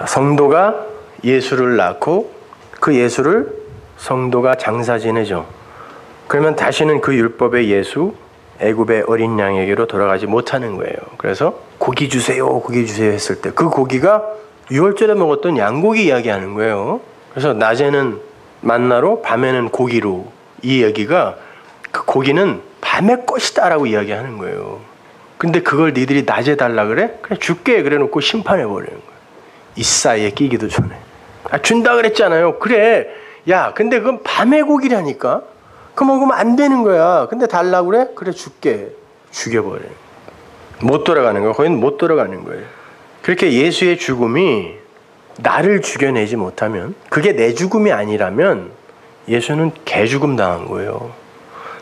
성도가 예수를 낳고 그 예수를 성도가 장사 지내죠. 그러면 다시는 그 율법의 예수, 애굽의 어린 양에게로 돌아가지 못하는 거예요. 그래서 고기 주세요, 고기 주세요 했을 때 그 고기가 유월절에 먹었던 양고기 이야기하는 거예요. 그래서 낮에는 만나로, 밤에는 고기로, 이 얘기가 그 고기는 밤의 것이다 라고 이야기하는 거예요. 근데 그걸 니들이 낮에 달라 그래? 그래 줄게 그래 놓고 심판해 버리는 거예요. 이 사이에 끼기도 전에. 준다 그랬잖아요. 그래. 야, 근데 그건 밤의 고기라니까. 그거 먹으면 안 되는 거야. 근데 달라고 그래? 그래 줄게. 죽여버려요. 못 돌아가는 거예요. 거기는 못 돌아가는 거예요. 그렇게 예수의 죽음이 나를 죽여내지 못하면, 그게 내 죽음이 아니라면 예수는 개죽음 당한 거예요.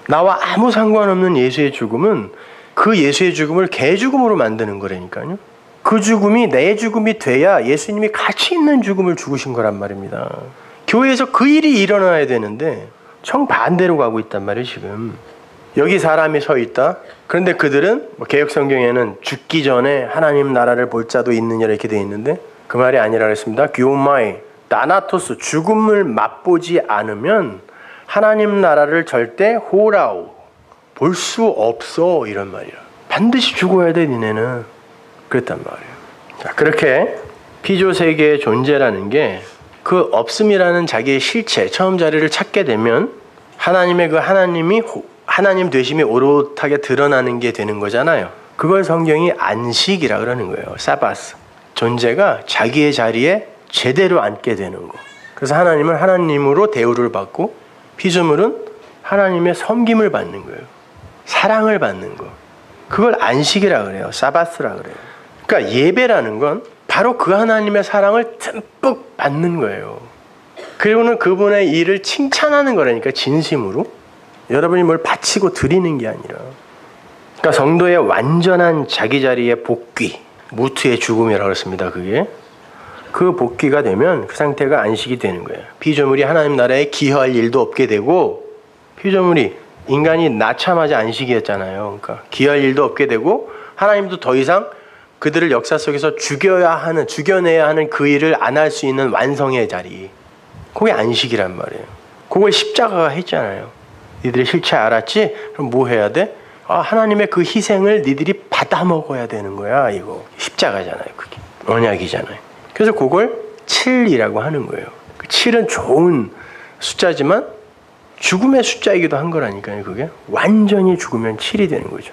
나와 아무 상관없는 예수의 죽음은 그 예수의 죽음을 개죽음으로 만드는 거라니까요. 그 죽음이 내 죽음이 돼야 예수님이 가치 있는 죽음을 죽으신 거란 말입니다. 교회에서 그 일이 일어나야 되는데 정반대로 가고 있단 말이에요. 지금 여기 사람이 서 있다. 그런데 그들은 개역성경에는 죽기 전에 하나님 나라를 볼 자도 있느냐 이렇게 돼 있는데 그 말이 아니라 그랬습니다. gyomai, 다나토스, 죽음을 맛보지 않으면 하나님 나라를 절대 호라우, 볼 수 없어, 이런 말이야. 반드시 죽어야 돼 니네는. 그랬단 말이에요. 자, 그렇게 피조 세계의 존재라는 게 그 없음이라는 자기의 실체, 처음 자리를 찾게 되면 하나님의 그 하나님이 하나님 되심이 오롯하게 드러나는 게 되는 거잖아요. 그걸 성경이 안식이라 그러는 거예요. 사바스. 존재가 자기의 자리에 제대로 앉게 되는 거. 그래서 하나님은 하나님으로 대우를 받고 피조물은 하나님의 섬김을 받는 거예요. 사랑을 받는 거. 그걸 안식이라 그래요. 사바스라 그래요. 그러니까 예배라는 건 바로 그 하나님의 사랑을 듬뿍 받는 거예요. 그리고는 그분의 일을 칭찬하는 거라니까, 진심으로. 여러분이 뭘 바치고 드리는 게 아니라. 그러니까 성도의 완전한 자기 자리의 복귀, 무트의 죽음이라고 했습니다. 그게. 그 복귀가 되면 그 상태가 안식이 되는 거예요. 피조물이 하나님 나라에 기여할 일도 없게 되고, 피조물이 인간이 낳자마자 안식이었잖아요. 그러니까 기여할 일도 없게 되고 하나님도 더 이상 그들을 역사 속에서 죽여내야 하는 그 일을 안 할 수 있는 완성의 자리. 그게 안식이란 말이에요. 그걸 십자가가 했잖아요. 니들이 실체 알았지? 그럼 뭐 해야 돼? 하나님의 그 희생을 니들이 받아 먹어야 되는 거야. 이거 십자가잖아요. 그게 언약이잖아요. 그래서 그걸 7이라고 하는 거예요. 7은 좋은 숫자지만 죽음의 숫자이기도 한 거라니까요. 그게 완전히 죽으면 7이 되는 거죠.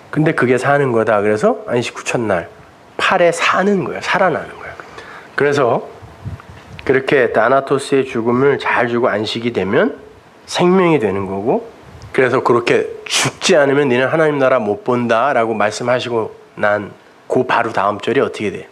근데 그게 사는 거다. 그래서 안식 후천날 8에 사는 거예요. 살아나는 거예요. 그래서 그렇게 다나토스의 죽음을 잘 주고 안식이 되면 생명이 되는 거고, 그래서 그렇게 죽지 않으면 너는 하나님 나라 못 본다 라고 말씀하시고 난 그 바로 다음 절이 어떻게 돼?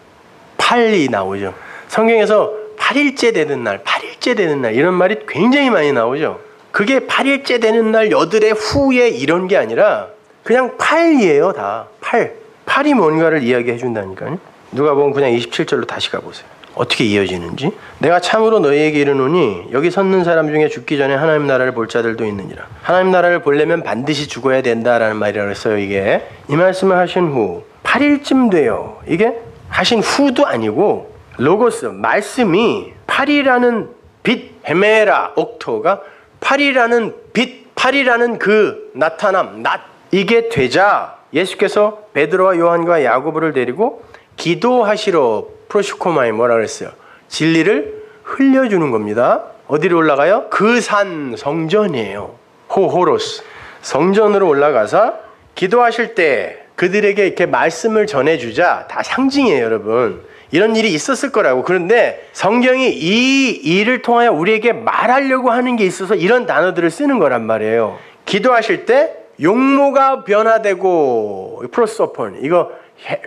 8이 나오죠. 성경에서 8일째 되는 날, 8일째 되는 날 이런 말이 굉장히 많이 나오죠. 그게 8일째 되는 날 여드레 후에 이런 게 아니라 그냥 8이에요. 다 8이 뭔가를 이야기해 준다니까요. 누가 보면 그냥 27절로 다시 가보세요. 어떻게 이어지는지. 내가 참으로 너희에게 이르노니 여기 섰는 사람 중에 죽기 전에 하나님 나라를 볼 자들도 있느니라. 하나님 나라를 보려면 반드시 죽어야 된다라는 말이라고 했어요. 이게 이 말씀을 하신 후 8일쯤 돼요. 이게 하신 후도 아니고 로고스 말씀이 8이라는 빛 헤메라 옥토가 8이라는 빛 8이라는 그 나타남 낮 이게 되자 예수께서 베드로와 요한과 야고보를 데리고 기도하시러 프로시코마에 뭐라 그랬어요? 진리를 흘려주는 겁니다. 어디로 올라가요? 그 산 성전이에요. 호호로스 성전으로 올라가서 기도하실 때 그들에게 이렇게 말씀을 전해주자. 다 상징이에요, 여러분. 이런 일이 있었을 거라고. 그런데 성경이 이 일을 통하여 우리에게 말하려고 하는 게 있어서 이런 단어들을 쓰는 거란 말이에요. 기도하실 때 용모가 변화되고 프로소폰 이거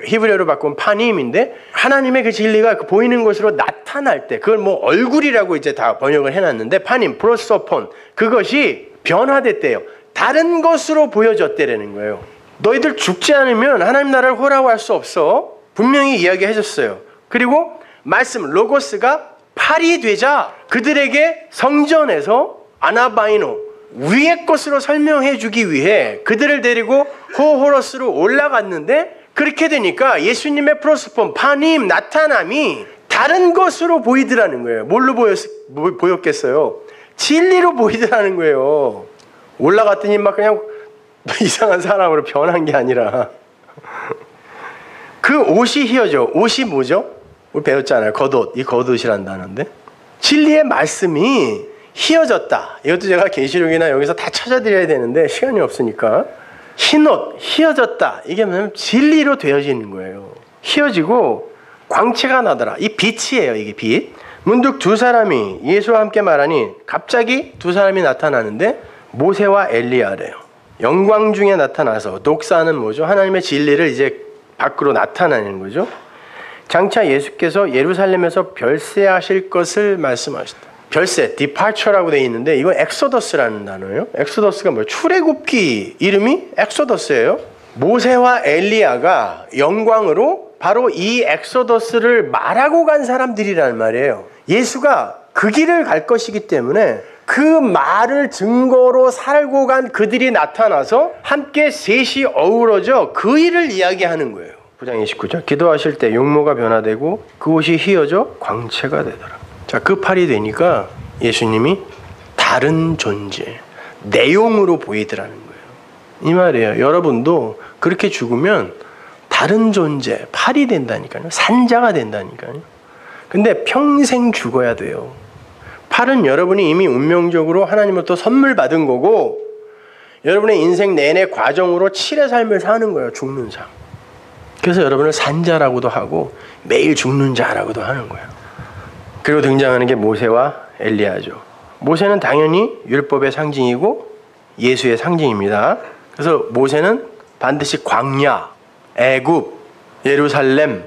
히브리어로 바꾸면 파님인데 하나님의 그 진리가 보이는 것으로 나타날 때 그걸 뭐 얼굴이라고 이제 다 번역을 해놨는데 파님 프로소폰 그것이 변화됐대요. 다른 것으로 보여졌대라는 거예요. 너희들 죽지 않으면 하나님 나라를 호라고 할 수 없어. 분명히 이야기해줬어요. 그리고 말씀 로고스가 8이 되자 그들에게 성전에서 아나바이노 위의 것으로 설명해 주기 위해 그들을 데리고 호호로스로 올라갔는데 그렇게 되니까 예수님의 프로스폰 파님 나타남이 다른 것으로 보이더라는 거예요. 뭘로 보였겠어요? 진리로 보이더라는 거예요. 올라갔더니 막 그냥 이상한 사람으로 변한 게 아니라 그 옷이 휘어져. 옷이 뭐죠? 우리 배웠잖아요. 겉옷. 이 겉옷이란 단어인데 진리의 말씀이 휘어졌다. 이것도 제가 계시록이나 여기서 다 찾아드려야 되는데 시간이 없으니까 흰옷 휘어졌다. 이게 뭐냐면 진리로 되어지는 거예요. 휘어지고 광채가 나더라. 이 빛이에요. 이게 빛. 문득 두 사람이 예수와 함께 말하니 갑자기 두 사람이 나타나는데 모세와 엘리야래요. 영광 중에 나타나서 독사는 뭐죠? 하나님의 진리를 이제 밖으로 나타내는 거죠. 장차 예수께서 예루살렘에서 별세하실 것을 말씀하셨다. 별세, departure라고 되어 있는데 이건 엑소더스라는 단어예요. 엑소더스가 뭐예요? 출애굽기 이름이 엑소더스예요. 모세와 엘리야가 영광으로 바로 이 엑소더스를 말하고 간 사람들이라는 말이에요. 예수가 그 길을 갈 것이기 때문에 그 말을 증거로 살고 간 그들이 나타나서 함께 셋이 어우러져 그 일을 이야기하는 거예요. 9장 29절 기도하실 때 용모가 변화되고 그 옷이 휘어져 광채가 되더라. 자, 그 팔이 되니까 예수님이 다른 존재, 내용으로 보이더라는 거예요. 이 말이에요. 여러분도 그렇게 죽으면 다른 존재, 팔이 된다니까요. 산자가 된다니까요. 근데 평생 죽어야 돼요. 팔은 여러분이 이미 운명적으로 하나님으로부터 선물 받은 거고 여러분의 인생 내내 과정으로 칠의 삶을 사는 거예요. 죽는 삶. 그래서 여러분을 산자라고도 하고 매일 죽는 자라고도 하는 거예요. 그리고 등장하는 게 모세와 엘리야죠. 모세는 당연히 율법의 상징이고 예수의 상징입니다. 그래서 모세는 반드시 광야, 애굽, 예루살렘,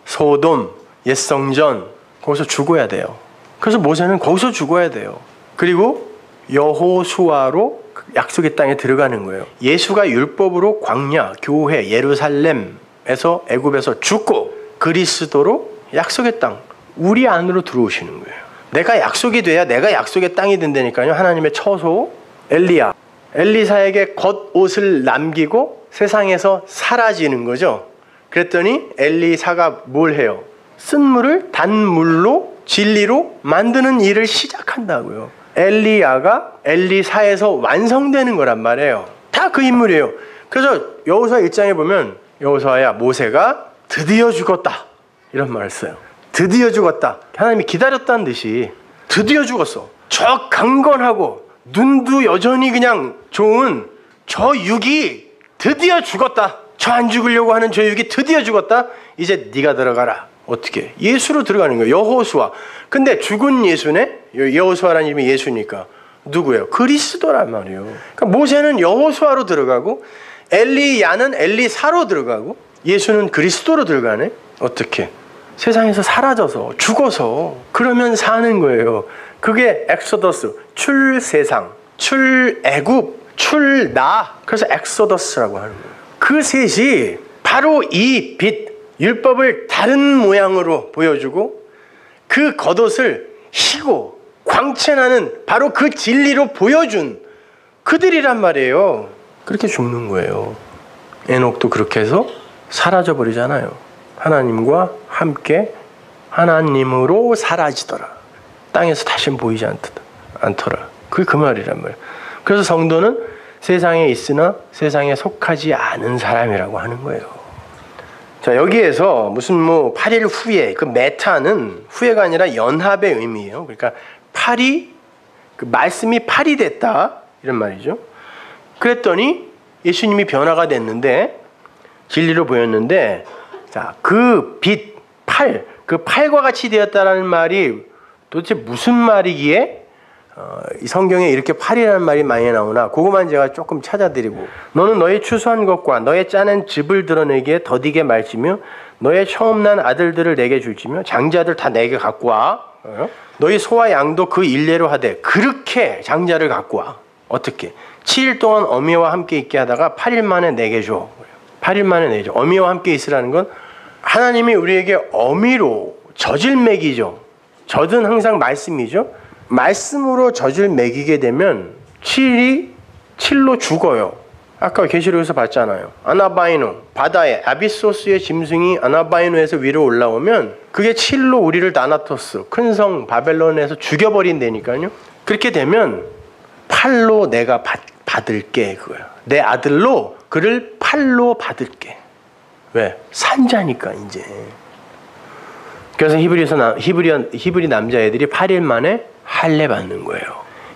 소돔, 옛성전 거기서 죽어야 돼요. 그래서 모세는 거기서 죽어야 돼요. 그리고 여호수아로 약속의 땅에 들어가는 거예요. 예수가 율법으로 광야, 교회, 예루살렘에서 애굽에서 죽고 그리스도로 약속의 땅, 우리 안으로 들어오시는 거예요. 내가 약속이 돼야 내가 약속의 땅이 된다니까요. 하나님의 처소 엘리야, 엘리사에게 겉옷을 남기고 세상에서 사라지는 거죠. 그랬더니 엘리사가 뭘 해요? 쓴 물을 단물로 진리로 만드는 일을 시작한다고요. 엘리야가 엘리사에서 완성되는 거란 말이에요. 다 그 인물이에요. 그래서 여호수아 1장에 보면 여호수아야 모세가 드디어 죽었다 이런 말을 써요. 드디어 죽었다. 하나님이 기다렸다는 듯이 드디어 죽었어. 저 강건하고 눈도 여전히 그냥 좋은 저 육이 드디어 죽었다. 저 안 죽으려고 하는 저 육이 드디어 죽었다. 이제 네가 들어가라. 어떻게? 예수로 들어가는 거예요. 여호수아. 근데 죽은 예수네? 여호수아라는 이름이 예수니까 누구예요? 그리스도란 말이에요. 그러니까 모세는 여호수아로 들어가고 엘리야는 엘리사로 들어가고 예수는 그리스도로 들어가네. 어떻게? 세상에서 사라져서 죽어서 그러면 사는 거예요. 그게 엑소더스, 출세상, 출애굽, 출나. 그래서 엑소더스라고 하는 거예요. 그 셋이 바로 이 빛, 율법을 다른 모양으로 보여주고 그 겉옷을 희고 광채나는 바로 그 진리로 보여준 그들이란 말이에요. 그렇게 죽는 거예요. 에녹도 그렇게 해서 사라져 버리잖아요. 하나님과 함께 하나님으로 사라지더라. 땅에서 다시는 보이지 않더라. 그게 그 말이란 말이에요. 그래서 성도는 세상에 있으나 세상에 속하지 않은 사람이라고 하는 거예요. 자, 여기에서 무슨 8일 후에 그 메타는 후회가 아니라 연합의 의미예요. 그러니까 팔이 그 말씀이 팔이 됐다 이런 말이죠. 그랬더니 예수님이 변화가 됐는데 진리로 보였는데 자, 그 빛, 팔, 그 팔과 같이 되었다라는 말이 도대체 무슨 말이기에 이 성경에 이렇게 팔이라는 말이 많이 나오나 그것만 제가 조금 찾아드리고 너는 너의 추수한 것과 너의 짜낸 즙을 드러내기에 더디게 말지며 너의 처음 난 아들들을 내게 줄지며 장자들 다 내게 갖고 와. 너희 소와 양도 그 일례로 하되 그렇게 장자를 갖고 와. 어떻게? 7일 동안 어미와 함께 있게 하다가 8일 만에 내게 줘. 8일 만에 내게 줘. 어미와 함께 있으라는 건 하나님이 우리에게 어미로 젖을 먹이죠. 젖은 항상 말씀이죠. 말씀으로 젖을 먹이게 되면 7로 죽어요. 아까 계시록에서 봤잖아요. 아나바이노, 바다에 아비소스의 짐승이 아나바이노에서 위로 올라오면 그게 칠로 우리를 나나토스, 큰 성 바벨론에서 죽여버린다니까요. 그렇게 되면 팔로 내가 받을게, 그거야. 내 아들로 그를 팔로 받을게. 왜? 산자니까 이제. 그래서 히브리 남자애들이 8일 만에 할례 받는 거예요.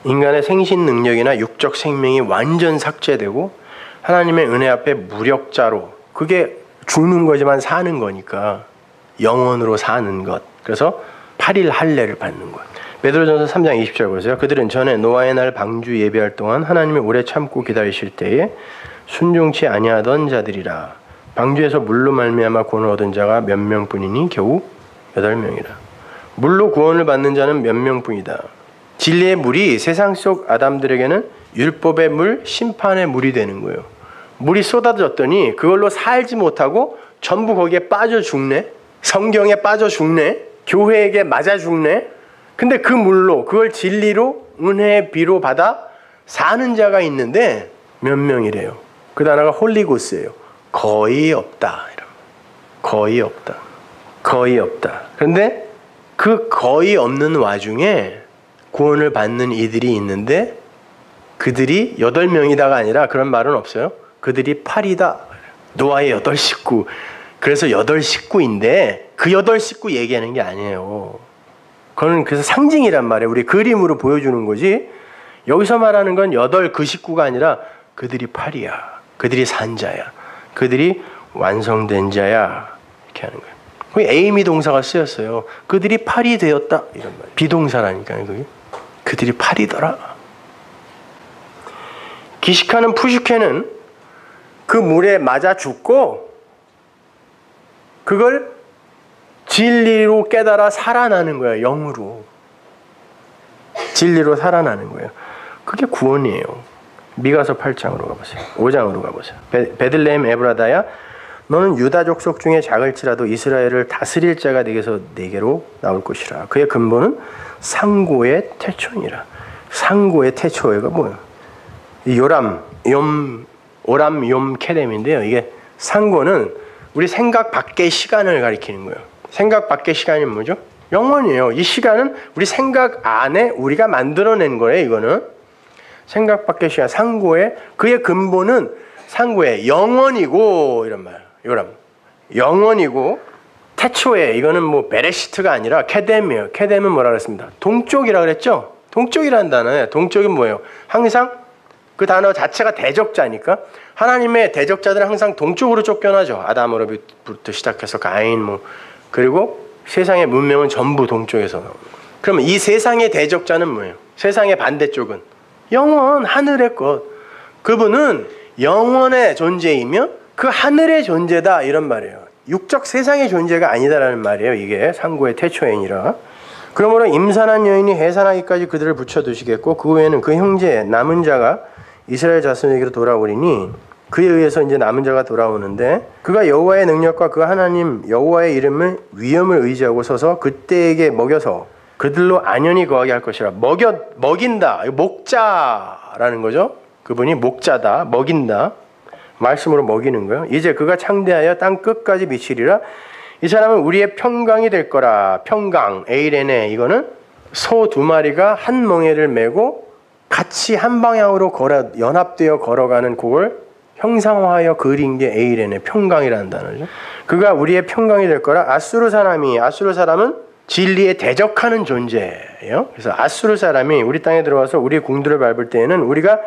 인간의 생신 능력이나 육적 생명이 완전 삭제되고 하나님의 은혜 앞에 무력자로, 그게 죽는 거지만 사는 거니까 영원으로 사는 것. 그래서 8일 할례를 받는 거예요. 베드로전서 3장 20절 보세요. 그들은 전에 노아의 날 방주 예배할 동안 하나님이 오래 참고 기다리실 때에 순종치 아니하던 자들이라. 방주에서 물로 말미암아 구원을 얻은 자가 몇 명뿐이니 겨우 8명이라. 물로 구원을 받는 자는 몇 명뿐이다. 진리의 물이 세상 속 아담들에게는 율법의 물, 심판의 물이 되는 거예요. 물이 쏟아졌더니 그걸로 살지 못하고 전부 거기에 빠져 죽네. 성경에 빠져 죽네. 교회에게 맞아 죽네. 근데 그 물로, 그걸 진리로 은혜의 비로 받아 사는 자가 있는데 몇 명이래요. 그 단어가 홀리고스예요. 거의 없다. 거의 없다. 거의 없다. 그런데 그 거의 없는 와중에 구원을 받는 이들이 있는데 그들이 8명이다가 아니라 그런 말은 없어요. 그들이 8이다. 노아의 8식구. 그래서 8식구인데 그 8식구 얘기하는 게 아니에요. 그건 그래서 상징이란 말이에요. 우리 그림으로 보여주는 거지. 여기서 말하는 건 그 식구가 아니라 그들이 8이야. 그들이 산자야. 그들이 완성된 자야. 이렇게 하는 거예요. 거기 에이미 동사가 쓰였어요. 그들이 8이 되었다. 이런 말. 비동사라니까요. 그게. 그들이 8이더라. 기식하는 푸슈케는 그 물에 맞아 죽고 그걸 진리로 깨달아 살아나는 거예요. 영으로. 진리로 살아나는 거예요. 그게 구원이에요. 미가서 8장으로 가보세요. 5장으로 가보세요. 베들레헴 에브라다야, 너는 유다 족속 중에 작을지라도 이스라엘을 다스릴 자가 내게로 나올 것이라. 그의 근본은 상고의 태초이라. 상고의 태초가 뭐예요? 오람, 욤, 케뎀인데요. 이게 상고는 우리 생각 밖의 시간을 가리키는 거예요. 생각 밖의 시간이 뭐죠? 영원이에요. 이 시간은 우리 생각 안에 우리가 만들어낸 거예요. 이거는 생각 밖의 시간. 상고의, 그의 근본은 상고의 영원이고, 이런 말. 요람. 영원이고 태초에, 이거는 뭐 베레시트가 아니라 케뎀이에요. 케뎀은 뭐라 그랬습니다. 동쪽이라 그랬죠? 동쪽이라는 단어에, 동쪽이 뭐예요? 항상 그 단어 자체가 대적자니까 하나님의 대적자들은 항상 동쪽으로 쫓겨나죠. 아담으로부터 시작해서 가인, 그리고 세상의 문명은 전부 동쪽에서 나옵니다. 그러면 이 세상의 대적자는 뭐예요? 세상의 반대쪽은 영원, 하늘의 것. 그분은 영원의 존재이며 그 하늘의 존재다, 이런 말이에요. 육적 세상의 존재가 아니다라는 말이에요. 이게 상고의 태초인이라. 그러므로 임산한 여인이 해산하기까지 그들을 붙여두시겠고 그 후에는 그 형제 남은 자가 이스라엘 자손에게로 돌아오리니, 그에 의해서 이제 남은 자가 돌아오는데 그가 여호와의 능력과 그 하나님 여호와의 이름을 위엄을 의지하고 서서 그때에게 먹여서 그들로 안연히 거하게 할 것이라. 먹인다. 목자라는 거죠. 그분이 목자다. 먹인다. 말씀으로 먹이는 거예요. 이제 그가 창대하여 땅 끝까지 미치리라. 이 사람은 우리의 평강이 될 거라. 평강, 에이레네. 이거는 소 2마리가 한 멍에를 메고 같이 한 방향으로 연합되어 걸어가는 그걸 형상화하여 그린 게 에이레네, 평강이라는 단어죠. 그가 우리의 평강이 될 거라. 아수르 사람은 진리에 대적하는 존재예요. 그래서 아수르 사람이 우리 땅에 들어와서 우리 궁들을 밟을 때에는 우리가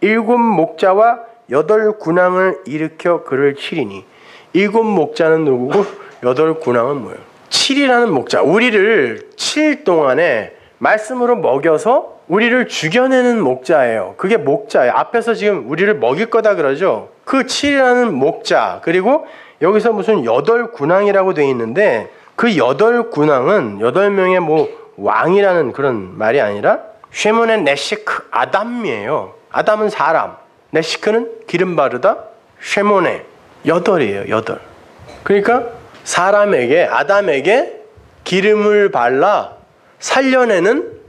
7 목자와 8 군왕을 일으켜 그를 치리니. 7 목자는 누구고 8 군왕은 뭐예요? 7이라는 목자. 우리를 7 동안에 말씀으로 먹여서 우리를 죽여내는 목자예요. 그게 목자예요. 앞에서 지금 우리를 먹일 거다 그러죠. 그 7이라는 목자, 그리고 여기서 무슨 8 군왕이라고 돼 있는데 그 8 군왕은 8명의 왕이라는 그런 말이 아니라 쉐몬의 네시크 아담이에요. 아담은 사람, 네시크는 기름 바르다, 쉐몬의 8이에요. 8. 그러니까 사람에게, 아담에게 기름을 발라 살려내는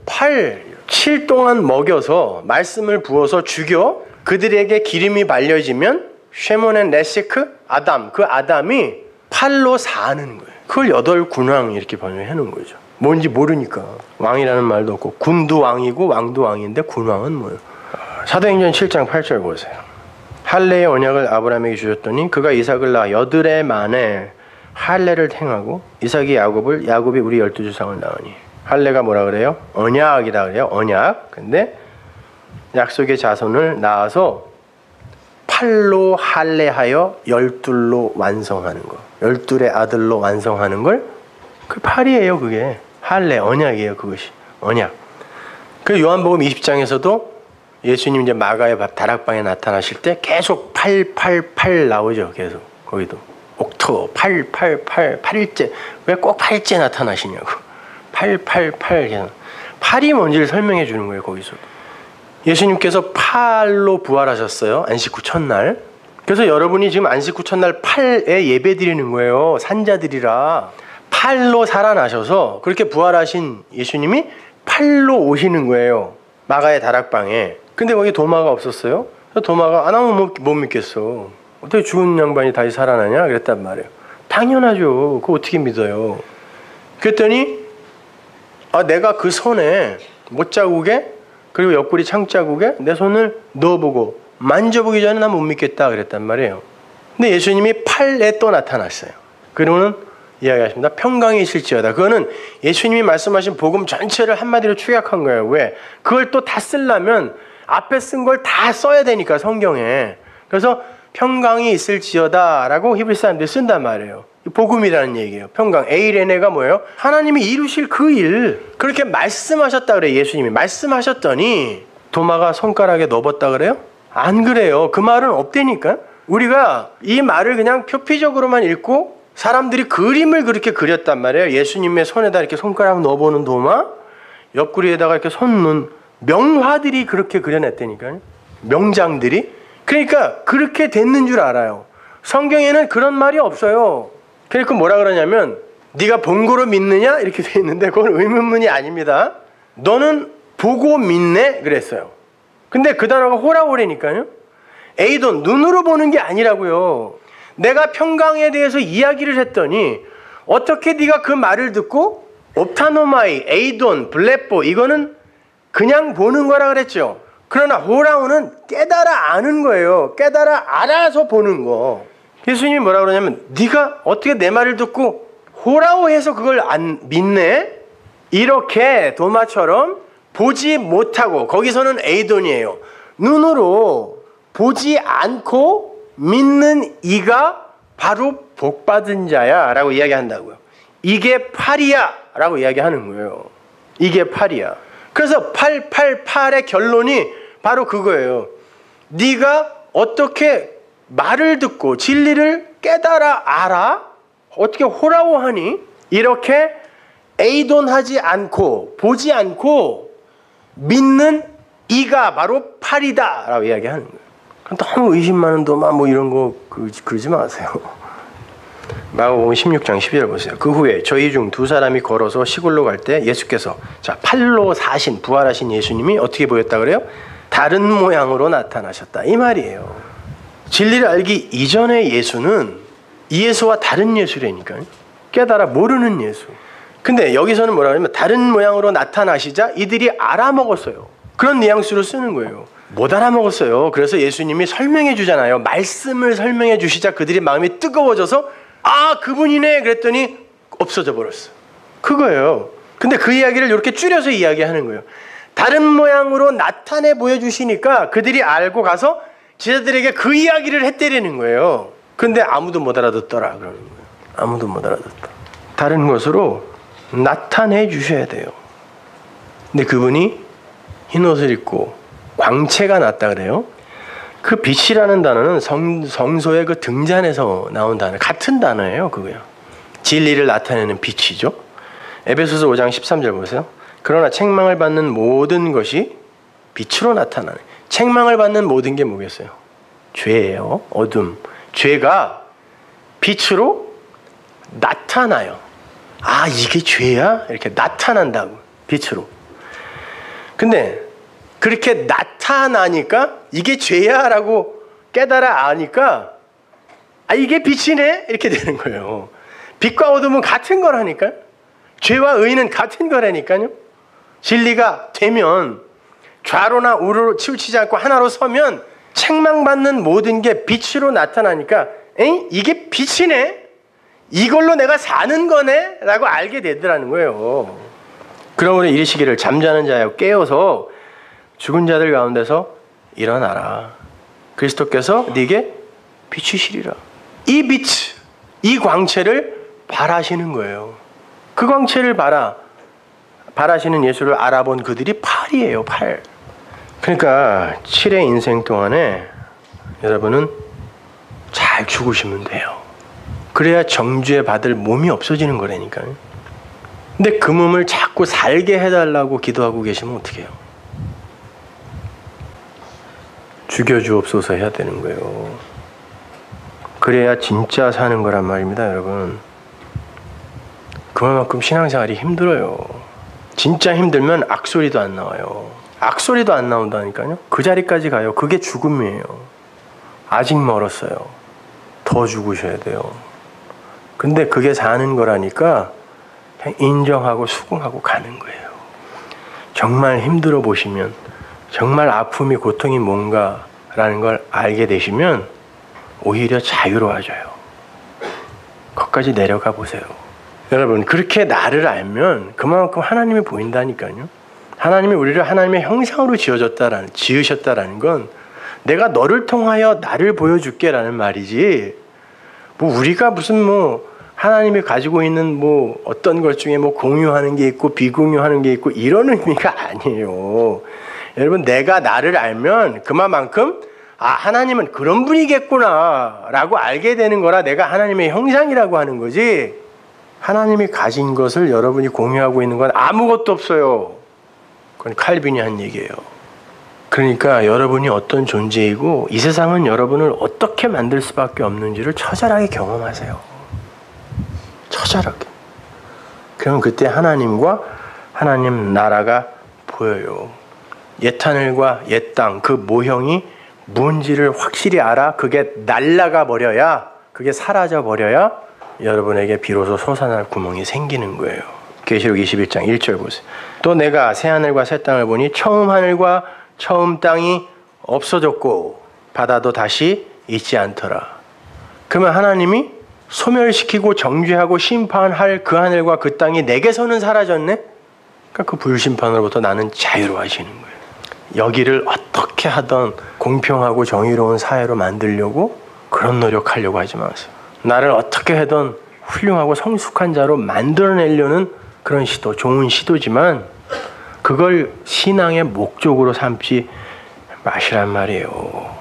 7 동안 먹여서 말씀을 부어서 죽여 그들에게 기름이 발려지면 쉐몬 레세크 아담, 그 아담이 팔로 사는 거예요. 그걸 8군왕 이렇게 번역해 놓은 거죠. 뭔지 모르니까. 왕이라는 말도 없고 군도 왕이고 왕도 왕인데 군왕은 뭐예요? 사도행전 7장 8절 보세요. 할례의 언약을 아브라함에게 주셨더니 그가 이삭을 낳아 8해 만에 할례를 행하고 이삭이 야곱이 우리 12조상을 낳으니. 할례가 뭐라 그래요? 언약이라 그래요. 언약. 근데 약속의 자손을 낳아서 팔로 할례하여 12로 완성하는 거. 12의 아들로 완성하는 걸 그 팔이에요. 그게 할례 언약이에요. 그것이 언약. 그 요한복음 20장에서도 예수님 이제 마가의 다락방에 나타나실 때 계속 888 나오죠. 계속 거기도 옥토 888 8일째. 왜 꼭 8일째 나타나시냐고. 888 팔이 뭔지를 설명해 주는 거예요. 거기서도. 예수님께서 팔로 부활하셨어요. 안식 후 첫날. 그래서 여러분이 지금 안식 후 첫날 팔에 예배 드리는 거예요. 산자들이라. 팔로 살아나셔서 그렇게 부활하신 예수님이 팔로 오시는 거예요. 마가의 다락방에. 근데 거기 도마가 없었어요. 도마가 나면 못 믿겠어. 어떻게 죽은 양반이 다시 살아나냐? 그랬단 말이에요. 당연하죠. 그거 어떻게 믿어요? 그랬더니 내가 그 손에 못자국에 그리고 옆구리 창자국에 내 손을 넣어보고 만져보기 전에 난 못 믿겠다 그랬단 말이에요. 근데 예수님이 팔에 또 나타났어요. 그러고는 이야기하십니다. 평강이 있을지어다. 그거는 예수님이 말씀하신 복음 전체를 한마디로 축약한 거예요. 왜? 그걸 또 다 쓰려면 앞에 쓴 걸 다 써야 되니까 성경에. 그래서 평강이 있을지어다 라고 히브리 사람들이 쓴단 말이에요. 복음이라는 얘기예요. 평강. 에이레네가 뭐예요? 하나님이 이루실 그 일. 그렇게 말씀하셨다 그래요. 예수님이. 말씀하셨더니 도마가 손가락에 넣어봤다 그래요? 안 그래요. 그 말은 없다니까. 우리가 이 말을 그냥 표피적으로만 읽고 사람들이 그림을 그렇게 그렸단 말이에요. 예수님의 손에다 이렇게 손가락 넣어보는 도마, 옆구리에다가 이렇게 손 넣은 명화들이 그렇게 그려냈다니까요. 명장들이. 그러니까 그렇게 됐는 줄 알아요. 성경에는 그런 말이 없어요. 그러니까 뭐라 그러냐면 네가 본 거로 믿느냐? 이렇게 돼 있는데 그건 의문문이 아닙니다. 너는 보고 믿네? 그랬어요. 근데 그 단어가 호라오레니까요. 에이돈, 눈으로 보는 게 아니라고요. 내가 평강에 대해서 이야기를 했더니 어떻게 네가 그 말을 듣고 옵타노마이, 에이돈, 블레포 이거는 그냥 보는 거라 그랬죠. 그러나 호라오는 깨달아 아는 거예요. 깨달아 알아서 보는 거. 예수님이 뭐라 그러냐면 네가 어떻게 내 말을 듣고 호라오해서 그걸 안 믿네? 이렇게 도마처럼 보지 못하고 거기서는 에이돈이에요. 눈으로 보지 않고 믿는 이가 바로 복받은 자야 라고 이야기한다고요. 이게 팔이야 라고 이야기하는 거예요. 이게 팔이야. 그래서 888의 결론이 바로 그거예요. 네가 어떻게 말을 듣고 진리를 깨달아 알아? 어떻게 호라오하니? 이렇게 에이돈하지 않고 보지 않고 믿는 이가 바로 팔이다 라고 이야기하는 거예요. 너무 의심 많은 도마 뭐 이런 거 그러지 마세요. 마가복음 16장 12절 보세요. 그 후에 저희 중 두 사람이 걸어서 시골로 갈 때 예수께서 팔로 사신 부활하신 예수님이 어떻게 보였다 그래요? 다른 모양으로 나타나셨다 이 말이에요. 진리를 알기 이전의 예수는 이 예수와 다른 예수라니까요. 깨달아 모르는 예수. 근데 여기서는 뭐라 그러냐면 다른 모양으로 나타나시자 이들이 알아먹었어요. 그런 뉘앙스로 쓰는 거예요. 못 알아먹었어요. 그래서 예수님이 설명해 주잖아요. 말씀을 설명해 주시자 그들이 마음이 뜨거워져서 그분이네 그랬더니 없어져 버렸어. 그거예요. 근데 그 이야기를 이렇게 줄여서 이야기하는 거예요. 다른 모양으로 나타내 보여주시니까 그들이 알고 가서 제자들에게 그 이야기를 했대리는 거예요. 근데 아무도 못 알아듣더라 그러는 거예요. 아무도 못 알아듣다. 다른 것으로 나타내 주셔야 돼요. 근데 그분이 흰옷을 입고 광채가 났다 그래요. 그 빛이라는 단어는 성소의 그 등잔에서 나온 단어 같은 단어예요. 그거요. 진리를 나타내는 빛이죠. 에베소서 5장 13절 보세요. 그러나 책망을 받는 모든 것이 빛으로 나타나는. 책망을 받는 모든 게 뭐겠어요? 죄예요. 어둠. 죄가 빛으로 나타나요. 이게 죄야? 이렇게 나타난다고. 빛으로. 근데 그렇게 나타나니까 이게 죄야라고 깨달아 아니까 이게 빛이네 이렇게 되는 거예요. 빛과 어둠은 같은 거라니까요. 죄와 의는 같은 거라니까요. 진리가 되면 좌로나 우로로 치우치지 않고 하나로 서면 책망받는 모든 게 빛으로 나타나니까 이게 빛이네? 이걸로 내가 사는 거네? 라고 알게 되더라는 거예요. 그러므로 이르시기를 잠자는 자여 깨어서 죽은 자들 가운데서 일어나라. 그리스도께서 네게 비추시리라. 이 빛, 이 광채를 바라시는 거예요. 그 광채를 바라시는 예수를 알아본 그들이 8이에요. 8. 그러니까 7의 인생 동안에 여러분은 잘 죽으시면 돼요. 그래야 정죄 받을 몸이 없어지는 거라니까요. 근데 그 몸을 자꾸 살게 해달라고 기도하고 계시면 어떡해요? 죽여주옵소서 해야 되는 거예요. 그래야 진짜 사는 거란 말입니다, 여러분. 그만큼 신앙생활이 힘들어요. 진짜 힘들면 악소리도 안 나와요. 악소리도 안 나온다니까요. 그 자리까지 가요. 그게 죽음이에요. 아직 멀었어요. 더 죽으셔야 돼요. 근데 그게 사는 거라니까 그냥 인정하고 수긍하고 가는 거예요. 정말 힘들어 보시면, 정말 아픔이 고통이 뭔가라는 걸 알게 되시면 오히려 자유로워져요. 거기까지 내려가 보세요. 여러분, 그렇게 나를 알면 그만큼 하나님이 보인다니까요. 하나님이 우리를 하나님의 형상으로 지으셨다라는 건 내가 너를 통하여 나를 보여줄게라는 말이지, 뭐 우리가 무슨 하나님이 가지고 있는 어떤 것 중에 공유하는 게 있고 비공유하는 게 있고 이런 의미가 아니에요. 여러분, 내가 나를 알면 그만큼 하나님은 그런 분이겠구나 라고 알게 되는 거라 내가 하나님의 형상이라고 하는 거지, 하나님이 가진 것을 여러분이 공유하고 있는 건 아무것도 없어요. 그건 칼빈이 한 얘기예요. 그러니까 여러분이 어떤 존재이고 이 세상은 여러분을 어떻게 만들 수밖에 없는지를 처절하게 경험하세요. 처절하게. 그럼 그때 하나님과 하나님 나라가 보여요. 옛 하늘과 옛 땅, 그 모형이 뭔지를 확실히 알아. 그게 날아가 버려야, 그게 사라져 버려야 여러분에게 비로소 솟아날 구멍이 생기는 거예요. 계시록 21장 1절 보세요. 또 내가 새 하늘과 새 땅을 보니 처음 하늘과 처음 땅이 없어졌고 바다도 다시 있지 않더라. 그러면 하나님이 소멸시키고 정죄하고 심판할 그 하늘과 그 땅이 내게서는 사라졌네? 그러니까 그 불심판으로부터 나는 자유로워지는 거예요. 여기를 어떻게 하던 공평하고 정의로운 사회로 만들려고 그런 노력하려고 하지 마세요. 나를 어떻게 하던 훌륭하고 성숙한 자로 만들어내려는 그런 시도, 좋은 시도지만 그걸 신앙의 목적으로 삼지 마시란 말이에요.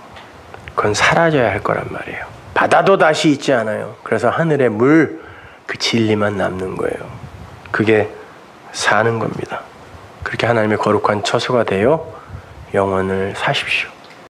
그건 사라져야 할 거란 말이에요. 바다도 다시 있지 않아요. 그래서 하늘의 물, 그 진리만 남는 거예요. 그게 사는 겁니다. 그렇게 하나님의 거룩한 처소가 되어 영원을 사십시오.